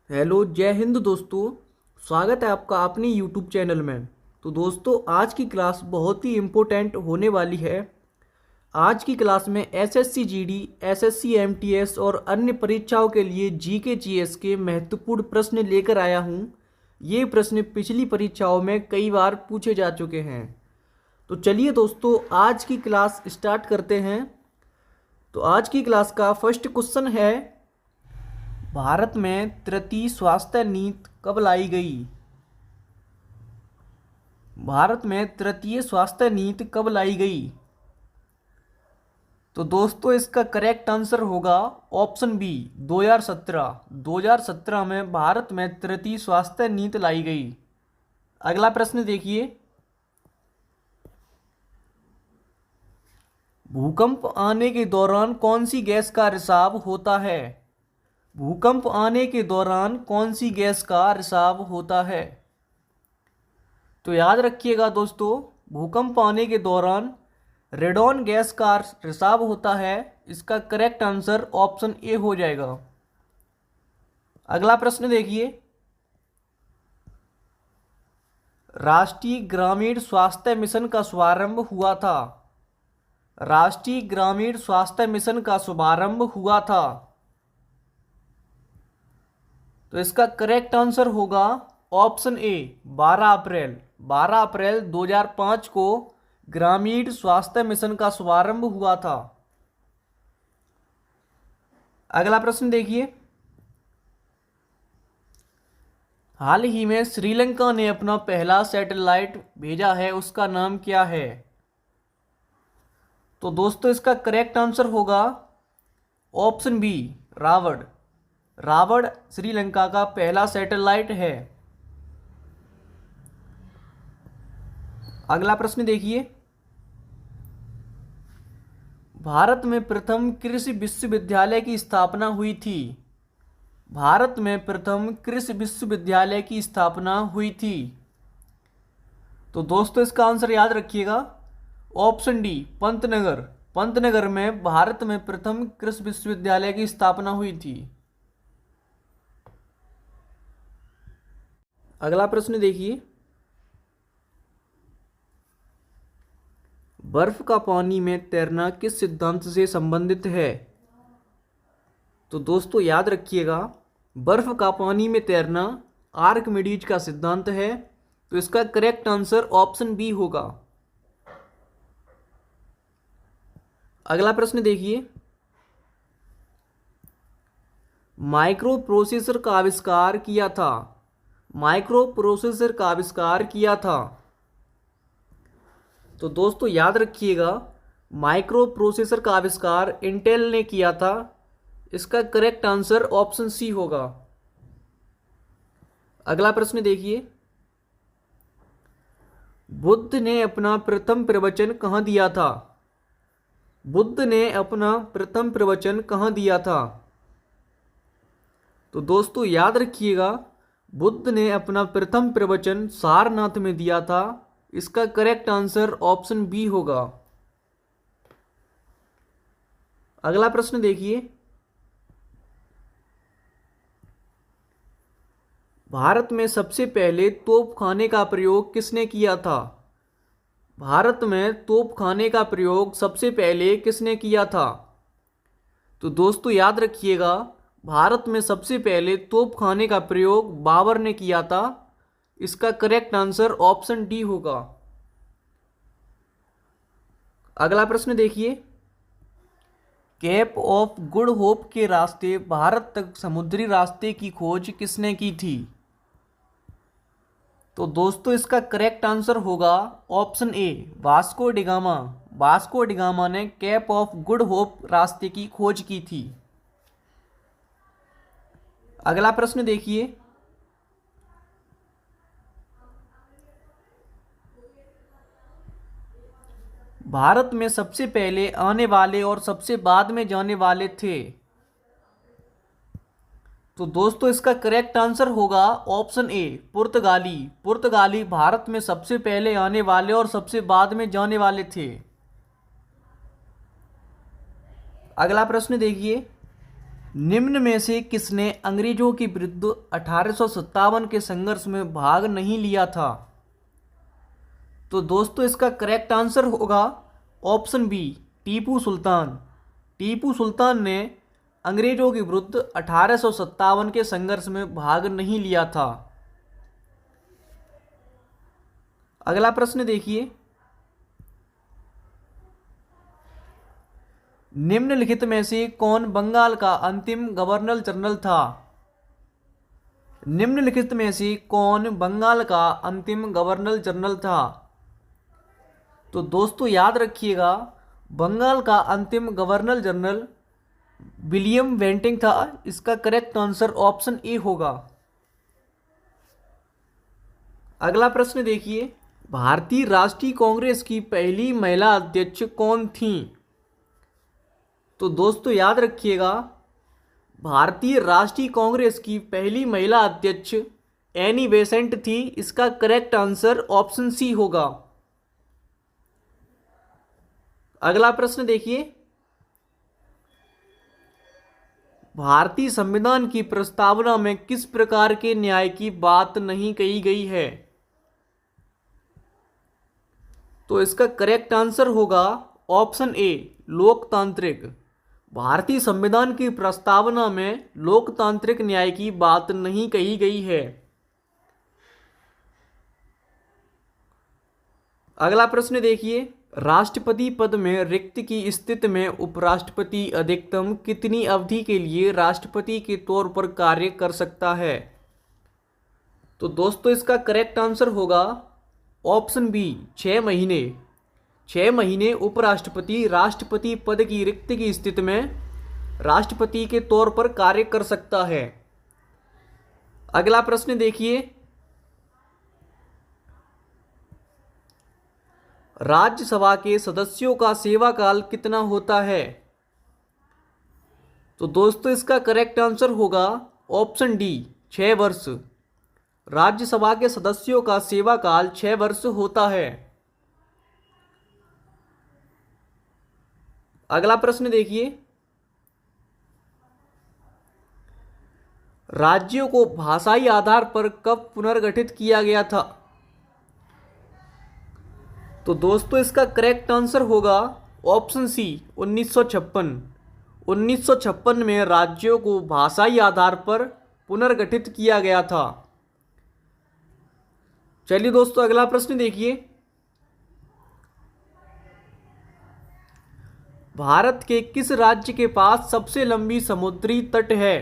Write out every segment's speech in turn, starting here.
Hello, जय हिंद दोस्तों। स्वागत है आपका अपने यूट्यूब चैनल में। तो दोस्तों, आज की क्लास बहुत ही इम्पोर्टेंट होने वाली है। आज की क्लास में एसएससी जीडी, एसएससी एमटीएस और अन्य परीक्षाओं के लिए जीके जीएस के महत्वपूर्ण प्रश्न लेकर आया हूँ। ये प्रश्न पिछली परीक्षाओं में कई बार पूछे जा चुके हैं। तो चलिए दोस्तों, आज की क्लास स्टार्ट करते हैं। तो आज की क्लास का फर्स्ट क्वेश्चन है, भारत में तृतीय स्वास्थ्य नीति कब लाई गई? भारत में तृतीय स्वास्थ्य नीति कब लाई गई? तो दोस्तों, इसका करेक्ट आंसर होगा ऑप्शन बी 2017। 2017 में भारत में तृतीय स्वास्थ्य नीति लाई गई। अगला प्रश्न देखिए, भूकंप आने के दौरान कौन सी गैस का रिसाव होता है? भूकंप आने के दौरान कौन सी गैस का रिसाव होता है? तो याद रखिएगा दोस्तों, भूकंप आने के दौरान रेडॉन गैस का रिसाव होता है। इसका करेक्ट आंसर ऑप्शन ए हो जाएगा। अगला प्रश्न देखिए, राष्ट्रीय ग्रामीण स्वास्थ्य मिशन का शुभारंभ हुआ था। राष्ट्रीय ग्रामीण स्वास्थ्य मिशन का शुभारंभ हुआ था। तो इसका करेक्ट आंसर होगा ऑप्शन ए 12 अप्रैल। 12 अप्रैल 2005 को ग्रामीण स्वास्थ्य मिशन का शुभारंभ हुआ था। अगला प्रश्न देखिए, हाल ही में श्रीलंका ने अपना पहला सैटेलाइट भेजा है, उसका नाम क्या है? तो दोस्तों, इसका करेक्ट आंसर होगा ऑप्शन बी रावण। रावण श्रीलंका का पहला सैटेलाइट है। अगला प्रश्न देखिए, भारत में प्रथम कृषि विश्वविद्यालय की स्थापना हुई थी। भारत में प्रथम कृषि विश्वविद्यालय की स्थापना हुई थी। तो दोस्तों, इसका आंसर याद रखिएगा, ऑप्शन डी पंतनगर। पंतनगर में भारत में प्रथम कृषि विश्वविद्यालय की स्थापना हुई थी। अगला प्रश्न देखिए, बर्फ का पानी में तैरना किस सिद्धांत से संबंधित है? तो दोस्तों, याद रखिएगा, बर्फ का पानी में तैरना आर्किमिडीज का सिद्धांत है। तो इसका करेक्ट आंसर ऑप्शन बी होगा। अगला प्रश्न देखिए, माइक्रो प्रोसेसर का आविष्कार किया था। माइक्रो प्रोसेसर का आविष्कार किया था। तो दोस्तों, याद रखिएगा, माइक्रो प्रोसेसर का आविष्कार इंटेल ने किया था। इसका करेक्ट आंसर ऑप्शन सी होगा। अगला प्रश्न देखिए, बुद्ध ने अपना प्रथम प्रवचन कहाँ दिया था? बुद्ध ने अपना प्रथम प्रवचन कहाँ दिया था? तो दोस्तों, याद रखिएगा, बुद्ध ने अपना प्रथम प्रवचन सारनाथ में दिया था। इसका करेक्ट आंसर ऑप्शन बी होगा। अगला प्रश्न देखिए, भारत में सबसे पहले तोपखाने का प्रयोग किसने किया था? भारत में तोपखाने का प्रयोग सबसे पहले किसने किया था? तो दोस्तों, याद रखिएगा, भारत में सबसे पहले तोपखाने का प्रयोग बाबर ने किया था। इसका करेक्ट आंसर ऑप्शन डी होगा। अगला प्रश्न देखिए, केप ऑफ गुड होप के रास्ते भारत तक समुद्री रास्ते की खोज किसने की थी? तो दोस्तों, इसका करेक्ट आंसर होगा option A Vasco da Gama. Vasco da Gama ने केप ऑफ गुड होप रास्ते की खोज की थी। अगला प्रश्न देखिए, भारत में सबसे पहले आने वाले और सबसे बाद में जाने वाले थे। तो दोस्तों, इसका करेक्ट आंसर होगा ऑप्शन ए पुर्तगाली। पुर्तगाली भारत में सबसे पहले आने वाले और सबसे बाद में जाने वाले थे। अगला प्रश्न देखिए, निम्न में से किसने अंग्रेजों के विरुद्ध 1857 के संघर्ष में भाग नहीं लिया था? तो दोस्तों इसका करेक्ट आंसर होगा ऑप्शन बी, टीपू सुल्तान। टीपू सुल्तान ने अंग्रेजों के विरुद्ध 1857 के संघर्ष में भाग नहीं लिया था। अगला प्रश्न देखिए, निम्नलिखित में से कौन बंगाल का अंतिम गवर्नर जनरल था? निम्नलिखित में से कौन बंगाल का अंतिम गवर्नर जनरल था? तो दोस्तों याद रखिएगा, बंगाल का अंतिम गवर्नर जनरल विलियम बेंटिंग था। इसका करेक्ट आंसर ऑप्शन ए होगा। अगला प्रश्न देखिए, भारतीय राष्ट्रीय कांग्रेस की पहली महिला अध्यक्ष कौन थी? तो दोस्तों याद रखिएगा, भारतीय राष्ट्रीय कांग्रेस की पहली महिला अध्यक्ष एनी बेसेंट थी। इसका करेक्ट आंसर ऑप्शन सी होगा। अगला प्रश्न देखिए, भारतीय संविधान की प्रस्तावना में किस प्रकार के न्याय की बात नहीं कही गई है? तो इसका करेक्ट आंसर होगा ऑप्शन ए, लोकतांत्रिक। भारतीय संविधान की प्रस्तावना में लोकतांत्रिक न्याय की बात नहीं कही गई है। अगला प्रश्न देखिए, राष्ट्रपति पद में रिक्त की स्थिति में उपराष्ट्रपति अधिकतम कितनी अवधि के लिए राष्ट्रपति के तौर पर कार्य कर सकता है? तो दोस्तों इसका करेक्ट आंसर होगा ऑप्शन बी, 6 महीने। 6 महीने उपराष्ट्रपति राष्ट्रपति पद की रिक्त की स्थिति में राष्ट्रपति के तौर पर कार्य कर सकता है। अगला प्रश्न देखिए, राज्यसभा के सदस्यों का सेवा काल कितना होता है? तो दोस्तों इसका करेक्ट आंसर होगा ऑप्शन डी, 6 वर्ष। राज्यसभा के सदस्यों का सेवा काल 6 वर्ष होता है। अगला प्रश्न देखिए, राज्यों को भाषाई आधार पर कब पुनर्गठित किया गया था? तो दोस्तों इसका करेक्ट आंसर होगा ऑप्शन सी, 1956। 1956 में राज्यों को भाषाई आधार पर पुनर्गठित किया गया था। चलिए दोस्तों अगला प्रश्न देखिए, भारत के किस राज्य के पास सबसे लंबी समुद्री तट है?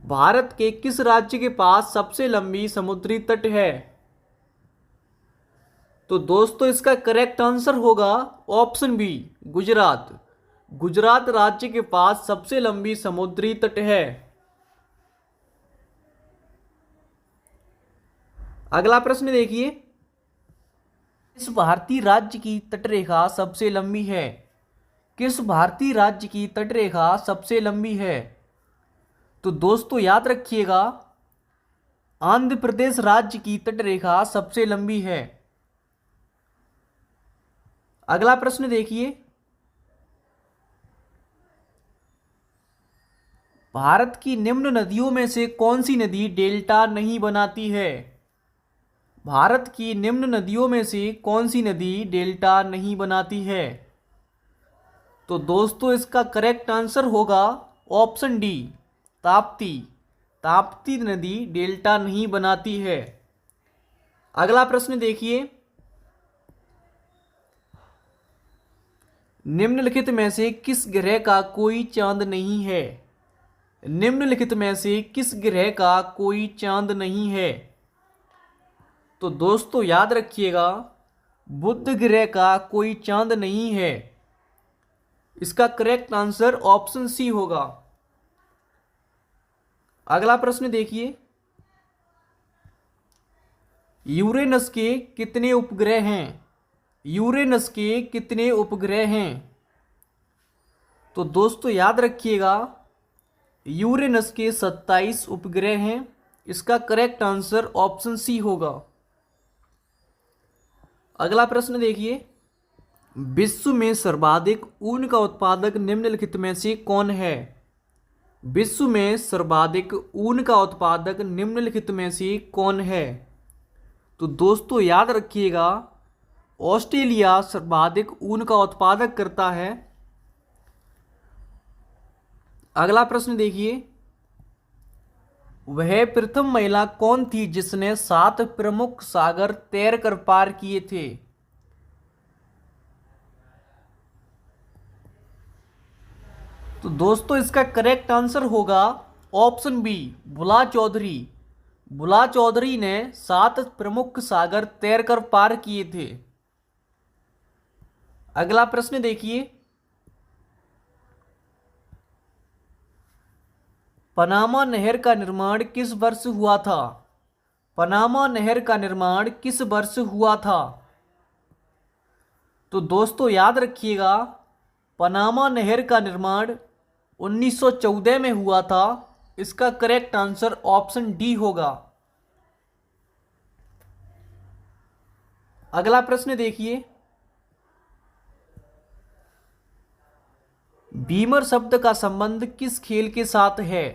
भारत के किस राज्य के पास सबसे लंबी समुद्री तट है? तो दोस्तों इसका करेक्ट आंसर होगा ऑप्शन बी, गुजरात। गुजरात राज्य के पास सबसे लंबी समुद्री तट है। अगला प्रश्न देखिए, किस भारतीय राज्य की तटरेखा सबसे लंबी है? किस भारतीय राज्य की तटरेखा सबसे लंबी है? तो दोस्तों याद रखिएगा, आंध्र प्रदेश राज्य की तटरेखा सबसे लंबी है। अगला प्रश्न देखिए, भारत की निम्न नदियों में से कौन सी नदी डेल्टा नहीं बनाती है? भारत की निम्न नदियों में से कौन सी नदी डेल्टा नहीं बनाती है? तो दोस्तों इसका करेक्ट आंसर होगा ऑप्शन डी, ताप्ती। ताप्ती नदी डेल्टा नहीं बनाती है। अगला प्रश्न देखिए, निम्नलिखित में से किस ग्रह का कोई चांद नहीं है? निम्नलिखित में से किस ग्रह का कोई चांद नहीं है? तो दोस्तों याद रखिएगा, बुध ग्रह का कोई चांद नहीं है। इसका करेक्ट आंसर ऑप्शन सी होगा। अगला प्रश्न देखिए, यूरेनस के कितने उपग्रह हैं? यूरेनस के कितने उपग्रह हैं? तो दोस्तों याद रखिएगा, यूरेनस के 27 उपग्रह हैं। इसका करेक्ट आंसर ऑप्शन सी होगा। अगला प्रश्न देखिए, विश्व में सर्वाधिक ऊन का उत्पादक निम्नलिखित में से कौन है? विश्व में सर्वाधिक ऊन का उत्पादक निम्नलिखित में से कौन है? तो दोस्तों याद रखिएगा, ऑस्ट्रेलिया सर्वाधिक ऊन का उत्पादक करता है। अगला प्रश्न देखिए, वह प्रथम महिला कौन थी जिसने 7 प्रमुख सागर तैर कर पार किए थे? तो दोस्तों इसका करेक्ट आंसर होगा ऑप्शन बी, बुला चौधरी। बुला चौधरी ने 7 प्रमुख सागर तैर कर पार किए थे। अगला प्रश्न देखिए, पनामा नहर का निर्माण किस वर्ष हुआ था? पनामा नहर का निर्माण किस वर्ष हुआ था? तो दोस्तों याद रखिएगा, पनामा नहर का निर्माण 1914 में हुआ था। इसका करेक्ट आंसर ऑप्शन डी होगा। अगला प्रश्न देखिए, बीमर शब्द का संबंध किस खेल के साथ है?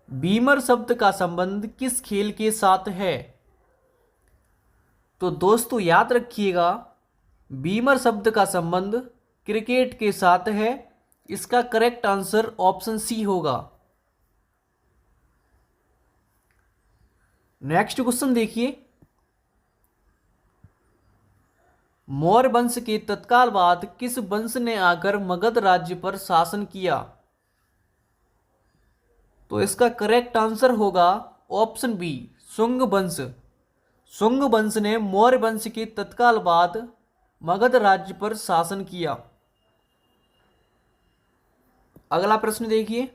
बीमर शब्द का संबंध किस खेल के साथ है? तो दोस्तों याद रखिएगा, बीमर शब्द का संबंध क्रिकेट के साथ है। इसका करेक्ट आंसर ऑप्शन सी होगा। नेक्स्ट क्वेश्चन देखिए, मौर्य वंश के तत्काल बाद किस वंश ने आकर मगध राज्य पर शासन किया? तो इसका करेक्ट आंसर होगा ऑप्शन बी, शुंग वंश। शुंग वंश ने मौर्य वंश के तत्काल बाद मगध राज्य पर शासन किया। अगला प्रश्न देखिए,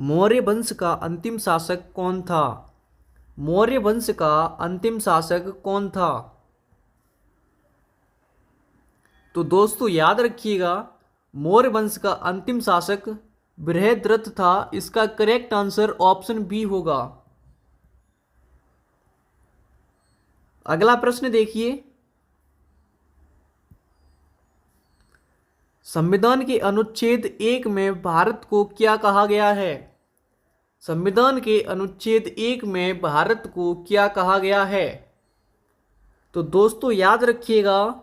मौर्य वंश का अंतिम शासक कौन था? मौर्य वंश का अंतिम शासक कौन था? तो दोस्तों याद रखिएगा, मौर्य वंश का अंतिम शासक बृहद्रथ था। इसका करेक्ट आंसर ऑप्शन बी होगा। अगला प्रश्न देखिए, संविधान के अनुच्छेद 1 में भारत को क्या कहा गया है? संविधान के अनुच्छेद 1 में भारत को क्या कहा गया है? तो दोस्तों याद रखिएगा,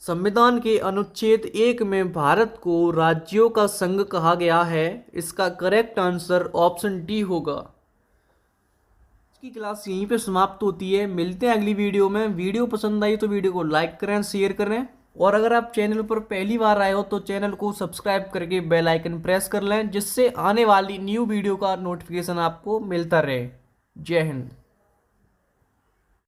संविधान के अनुच्छेद 1 में भारत को राज्यों का संघ कहा गया है। इसका करेक्ट आंसर ऑप्शन डी होगा। आज की क्लास यहीं पे समाप्त होती है। मिलते हैं अगली वीडियो में। वीडियो पसंद आई तो वीडियो को लाइक करें, शेयर करें, और अगर आप चैनल पर पहली बार आए हो तो चैनल को सब्सक्राइब करके बेल आइकन प्रेस कर लें, जिससे आने वाली न्यू वीडियो का नोटिफिकेशन आपको मिलता रहे। जय हिंद।